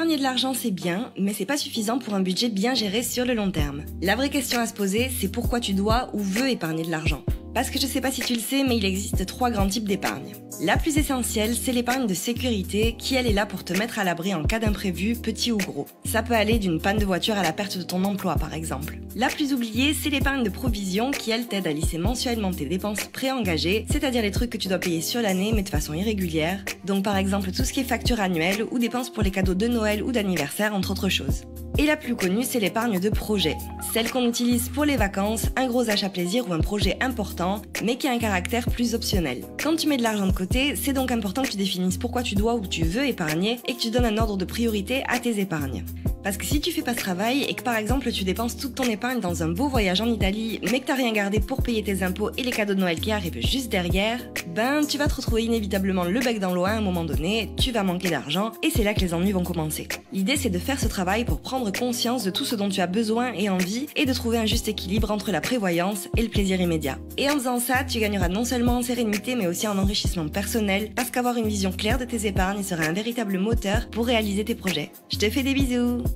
Épargner de l'argent, c'est bien, mais c'est pas suffisant pour un budget bien géré sur le long terme. La vraie question à se poser, c'est pourquoi tu dois ou veux épargner de l'argent. Parce que je sais pas si tu le sais, mais il existe 3 grands types d'épargne. La plus essentielle, c'est l'épargne de sécurité qui, elle, est là pour te mettre à l'abri en cas d'imprévu, petit ou gros. Ça peut aller d'une panne de voiture à la perte de ton emploi, par exemple. La plus oubliée, c'est l'épargne de provision qui, elle, t'aide à lisser mensuellement tes dépenses préengagées, c'est-à-dire les trucs que tu dois payer sur l'année mais de façon irrégulière. Donc par exemple tout ce qui est facture annuelle ou dépenses pour les cadeaux de Noël ou d'anniversaire, entre autres choses. Et la plus connue, c'est l'épargne de projet. Celle qu'on utilise pour les vacances, un gros achat plaisir ou un projet important, mais qui a un caractère plus optionnel. Quand tu mets de l'argent de côté, c'est donc important que tu définisses pourquoi tu dois ou tu veux épargner et que tu donnes un ordre de priorité à tes épargnes. Parce que si tu fais pas ce travail et que par exemple tu dépenses toute ton épargne dans un beau voyage en Italie, mais que t'as rien gardé pour payer tes impôts et les cadeaux de Noël qui arrivent juste derrière, tu vas te retrouver inévitablement le bec dans l'eau à un moment donné, tu vas manquer d'argent et c'est là que les ennuis vont commencer. L'idée c'est de faire ce travail pour prendre conscience de tout ce dont tu as besoin et envie et de trouver un juste équilibre entre la prévoyance et le plaisir immédiat. Et en faisant ça, tu gagneras non seulement en sérénité mais aussi en enrichissement personnel parce qu'avoir une vision claire de tes épargnes sera un véritable moteur pour réaliser tes projets. Je te fais des bisous!